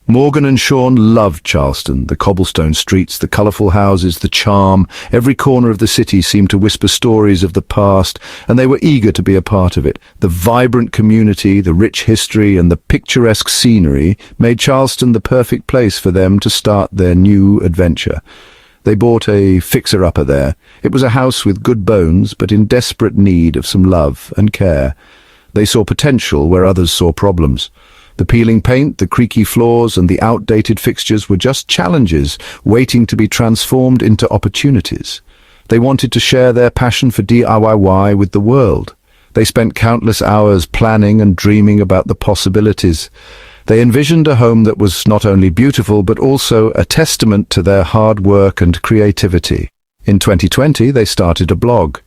Morgan and Sean loved Charleston, the cobblestone streets, the colourful houses, the charm. Every corner of the city seemed to whisper stories of the past, and they were eager to be a part of it. The vibrant community, the rich history, and the picturesque scenery made Charleston the perfect place for them to start their new adventure. They bought a fixer-upper there. It was a house with good bones, but in desperate need of some love and care. They saw potential where others saw problems. The peeling paint, the creaky floors, and the outdated fixtures were just challenges waiting to be transformed into opportunities. They wanted to share their passion for DIY with the world. They spent countless hours planning and dreaming about the possibilities. They envisioned a home that was not only beautiful but also a testament to their hard work and creativity. In 2020, they started a blog.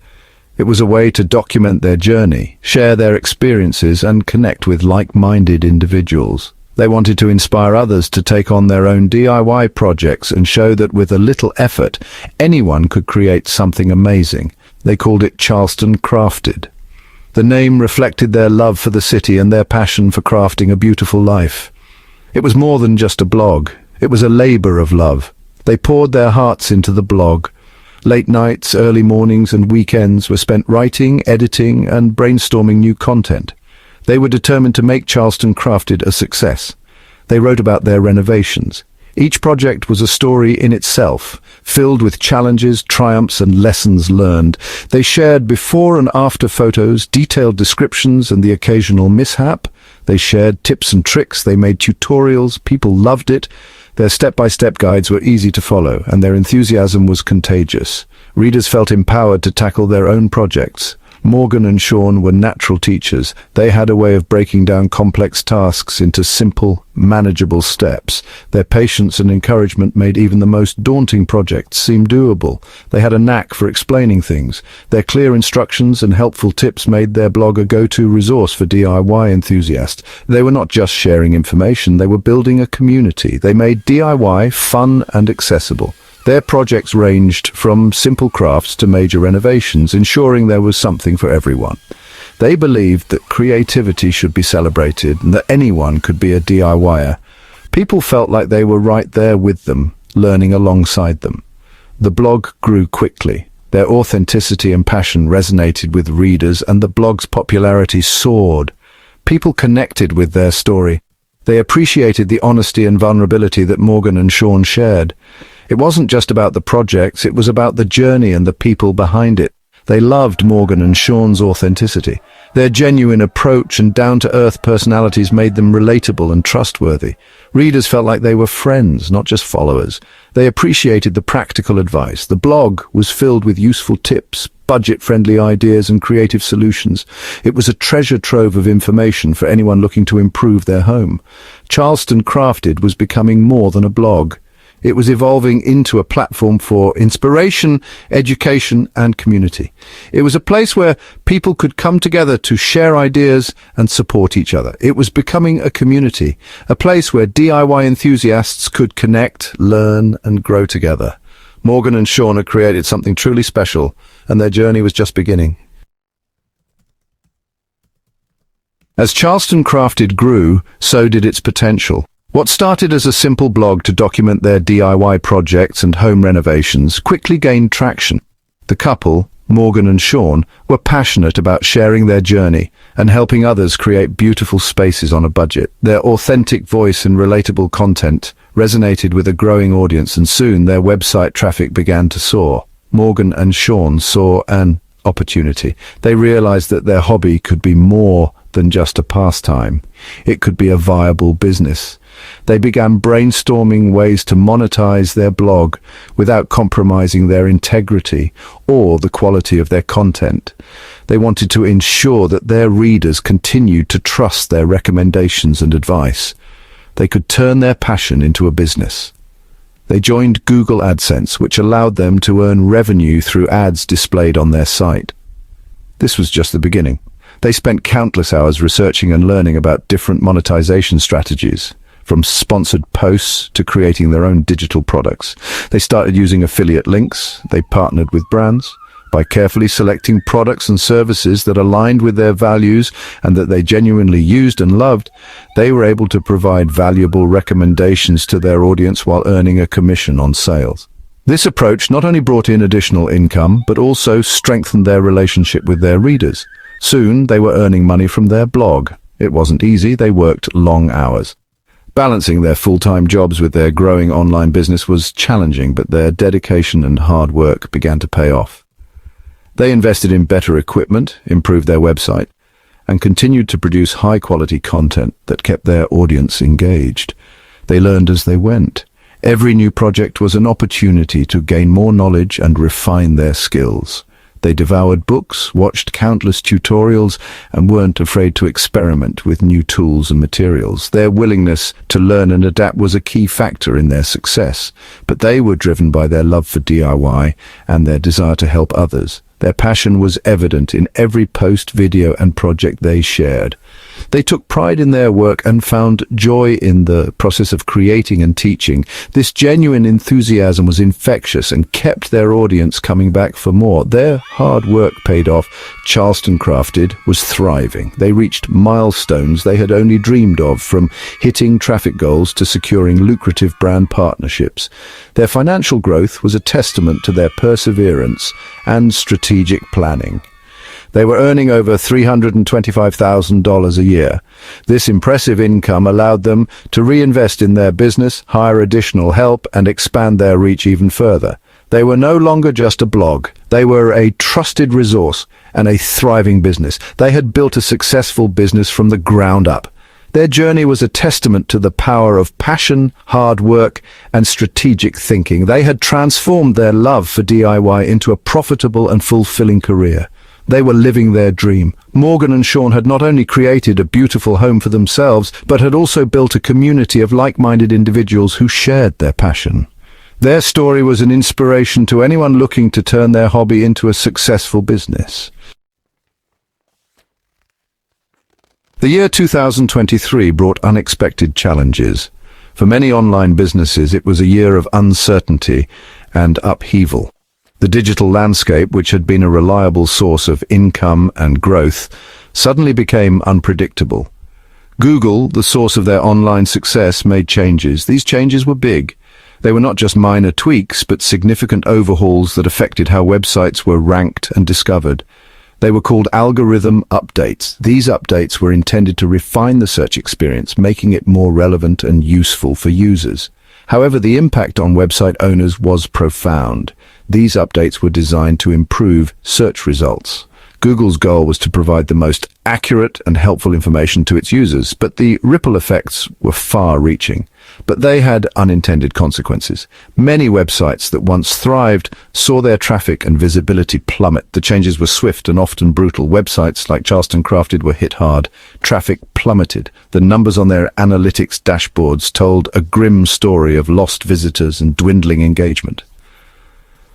It was a way to document their journey, share their experiences, and connect with like-minded individuals. They wanted to inspire others to take on their own DIY projects and show that with a little effort, anyone could create something amazing. They called it Charleston Crafted. The name reflected their love for the city and their passion for crafting a beautiful life. It was more than just a blog. It was a labor of love. They poured their hearts into the blog. Late nights, early mornings, and weekends were spent writing, editing, and brainstorming new content. They were determined to make Charleston Crafted a success. They wrote about their renovations. Each project was a story in itself, filled with challenges, triumphs, and lessons learned. They shared before and after photos, detailed descriptions, and the occasional mishap. They shared tips and tricks. They made tutorials. People loved it. Their step-by-step guides were easy to follow, and their enthusiasm was contagious. Readers felt empowered to tackle their own projects. Morgan and Sean were natural teachers. They had a way of breaking down complex tasks into simple, manageable steps. Their patience and encouragement made even the most daunting projects seem doable. They had a knack for explaining things. Their clear instructions and helpful tips made their blog a go-to resource for DIY enthusiasts. They were not just sharing information, they were building a community. They made DIY fun and accessible. Their projects ranged from simple crafts to major renovations, ensuring there was something for everyone. They believed that creativity should be celebrated and that anyone could be a DIYer. People felt like they were right there with them, learning alongside them. The blog grew quickly. Their authenticity and passion resonated with readers, and the blog's popularity soared. People connected with their story. They appreciated the honesty and vulnerability that Morgan and Sean shared. It wasn't just about the projects, it was about the journey and the people behind it. They loved Morgan and Sean's authenticity. Their genuine approach and down-to-earth personalities made them relatable and trustworthy. Readers felt like they were friends, not just followers. They appreciated the practical advice. The blog was filled with useful tips, budget-friendly ideas, and creative solutions. It was a treasure trove of information for anyone looking to improve their home. Charleston Crafted was becoming more than a blog. It was evolving into a platform for inspiration, education, and community. It was a place where people could come together to share ideas and support each other. It was becoming a community, a place where DIY enthusiasts could connect, learn, and grow together. Morgan and Sean had created something truly special, and their journey was just beginning. As Charleston Crafted grew, so did its potential. What started as a simple blog to document their DIY projects and home renovations quickly gained traction. The couple, Morgan and Sean, were passionate about sharing their journey and helping others create beautiful spaces on a budget. Their authentic voice and relatable content resonated with a growing audience, and soon their website traffic began to soar. Morgan and Sean saw an opportunity. They realized that their hobby could be more than just a pastime. It could be a viable business. They began brainstorming ways to monetize their blog without compromising their integrity or the quality of their content. They wanted to ensure that their readers continued to trust their recommendations and advice. They could turn their passion into a business. They joined Google AdSense, which allowed them to earn revenue through ads displayed on their site. This was just the beginning. They spent countless hours researching and learning about different monetization strategies, from sponsored posts to creating their own digital products. They started using affiliate links. They partnered with brands. By carefully selecting products and services that aligned with their values and that they genuinely used and loved, they were able to provide valuable recommendations to their audience while earning a commission on sales. This approach not only brought in additional income, but also strengthened their relationship with their readers. Soon, they were earning money from their blog. It wasn't easy, they worked long hours. Balancing their full-time jobs with their growing online business was challenging, but their dedication and hard work began to pay off. They invested in better equipment, improved their website, and continued to produce high-quality content that kept their audience engaged. They learned as they went. Every new project was an opportunity to gain more knowledge and refine their skills. They devoured books, watched countless tutorials, and weren't afraid to experiment with new tools and materials. Their willingness to learn and adapt was a key factor in their success, but they were driven by their love for DIY and their desire to help others. Their passion was evident in every post, video, and project they shared. They took pride in their work and found joy in the process of creating and teaching. This genuine enthusiasm was infectious and kept their audience coming back for more. Their hard work paid off. Charleston Craftin was thriving. They reached milestones they had only dreamed of, from hitting traffic goals to securing lucrative brand partnerships. Their financial growth was a testament to their perseverance and strategic planning. They were earning over $325,000 a year. This impressive income allowed them to reinvest in their business, hire additional help, and expand their reach even further. They were no longer just a blog. They were a trusted resource and a thriving business. They had built a successful business from the ground up. Their journey was a testament to the power of passion, hard work, and strategic thinking. They had transformed their love for DIY into a profitable and fulfilling career. They were living their dream. Morgan and Sean had not only created a beautiful home for themselves, but had also built a community of like-minded individuals who shared their passion. Their story was an inspiration to anyone looking to turn their hobby into a successful business. The year 2023 brought unexpected challenges. For many online businesses, it was a year of uncertainty and upheaval. The digital landscape, which had been a reliable source of income and growth, suddenly became unpredictable. Google, the source of their online success, made changes. These changes were big. They were not just minor tweaks, but significant overhauls that affected how websites were ranked and discovered. They were called algorithm updates. These updates were intended to refine the search experience, making it more relevant and useful for users. However, the impact on website owners was profound. These updates were designed to improve search results. Google's goal was to provide the most accurate and helpful information to its users, but the ripple effects were far-reaching. But they had unintended consequences. Many websites that once thrived saw their traffic and visibility plummet. The changes were swift and often brutal. Websites like Charleston Craftin were hit hard. Traffic plummeted. The numbers on their analytics dashboards told a grim story of lost visitors and dwindling engagement.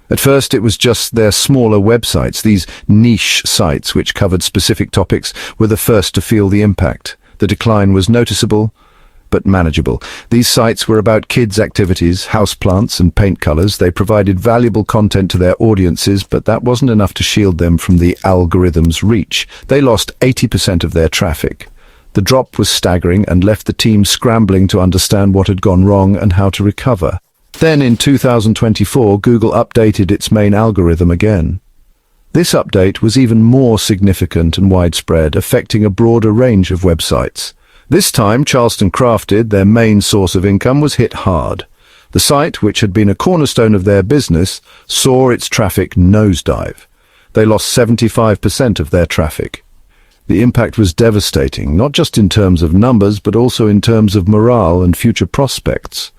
At first, it was just their smaller websites. These niche sites, which covered specific topics, were the first to feel the impact. The decline was noticeable, but manageable. These sites were about kids' activities, houseplants, and paint colors. They provided valuable content to their audiences, but that wasn't enough to shield them from the algorithm's reach. They lost 80% of their traffic. The drop was staggering and left the team scrambling to understand what had gone wrong and how to recover. Then in 2024, Google updated its main algorithm again. This update was even more significant and widespread, affecting a broader range of websites. This time, Charleston Craftin, their main source of income, was hit hard. The site, which had been a cornerstone of their business, saw its traffic nosedive. They lost 75% of their traffic. The impact was devastating, not just in terms of numbers, but also in terms of morale and future prospects.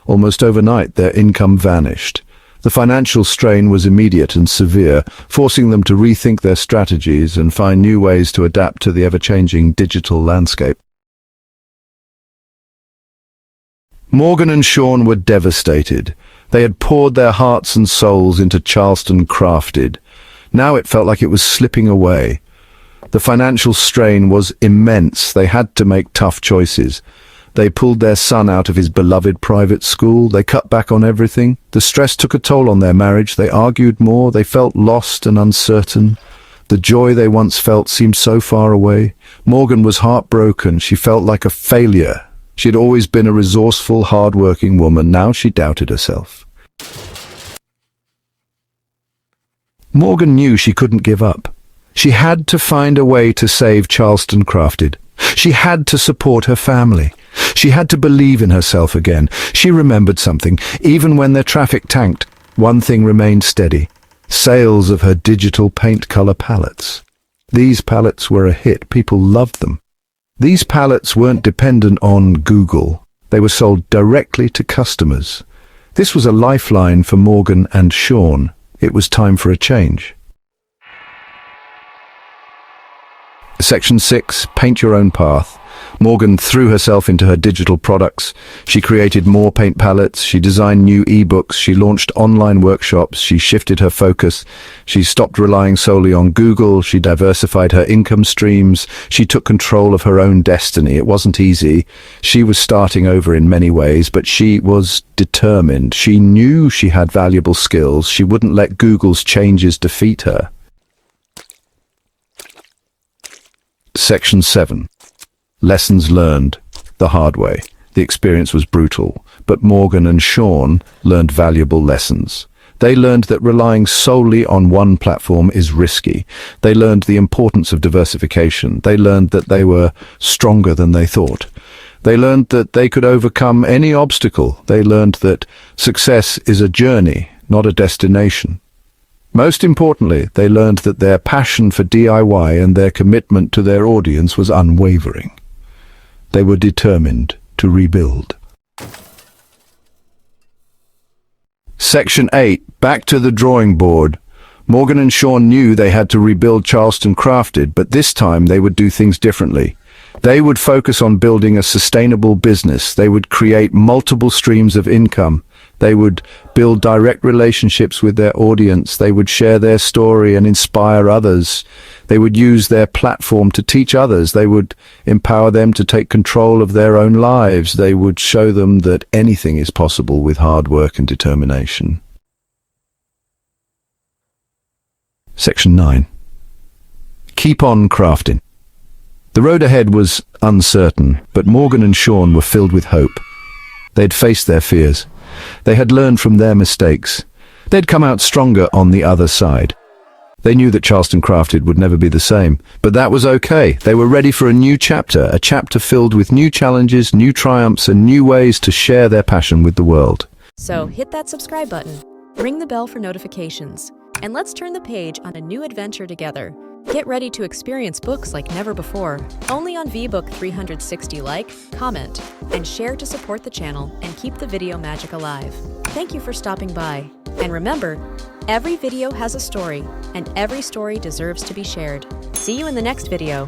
Almost overnight, their income vanished. The financial strain was immediate and severe, forcing them to rethink their strategies and find new ways to adapt to the ever-changing digital landscape. Morgan and Sean were devastated. They had poured their hearts and souls into Charleston Craftin. Now it felt like it was slipping away. The financial strain was immense. They had to make tough choices. They pulled their son out of his beloved private school. They cut back on everything. The stress took a toll on their marriage. They argued more. They felt lost and uncertain. The joy they once felt seemed so far away. Morgan was heartbroken. She felt like a failure. She had always been a resourceful, hard-working woman. Now she doubted herself. Morgan knew she couldn't give up. She had to find a way to save Charleston Craftin. She had to support her family. She had to believe in herself again. She remembered something. Even when their traffic tanked, one thing remained steady: sales of her digital paint color palettes. These palettes were a hit. People loved them. These palettes weren't dependent on Google. They were sold directly to customers. This was a lifeline for Morgan and Sean. It was time for a change. Section 6, Paint Your Own Path. Morgan threw herself into her digital products. She created more paint palettes. She designed new ebooks. She launched online workshops. She shifted her focus. She stopped relying solely on Google. She diversified her income streams. She took control of her own destiny. It wasn't easy. She was starting over in many ways, but she was determined. She knew she had valuable skills. She wouldn't let Google's changes defeat her. Section 7. Lessons learned the hard way. The experience was brutal, but Morgan and Sean learned valuable lessons. They learned that relying solely on one platform is risky. They learned the importance of diversification. They learned that they were stronger than they thought. They learned that they could overcome any obstacle. They learned that success is a journey, not a destination. Most importantly, they learned that their passion for DIY and their commitment to their audience was unwavering. They were determined to rebuild. Section 8. Back to the drawing board. Morgan and Sean knew they had to rebuild Charleston Craftin, but this time they would do things differently. They would focus on building a sustainable business. They would create multiple streams of income. They would build direct relationships with their audience. They would share their story and inspire others. They would use their platform to teach others. They would empower them to take control of their own lives. They would show them that anything is possible with hard work and determination. Section 9. Keep on crafting. The road ahead was uncertain, but Morgan and Sean were filled with hope. They'd faced their fears. They had learned from their mistakes. They'd come out stronger on the other side. They knew that Charleston Craftin would never be the same, but that was okay. They were ready for a new chapter, a chapter filled with new challenges, new triumphs, and new ways to share their passion with the world. So hit that subscribe button, ring the bell for notifications, and let's turn the page on a new adventure together. Get ready to experience books like never before, only on VBook 360. Like, comment, and share to support the channel and keep the video magic alive. Thank you for stopping by. And remember, every video has a story, and every story deserves to be shared. See you in the next video.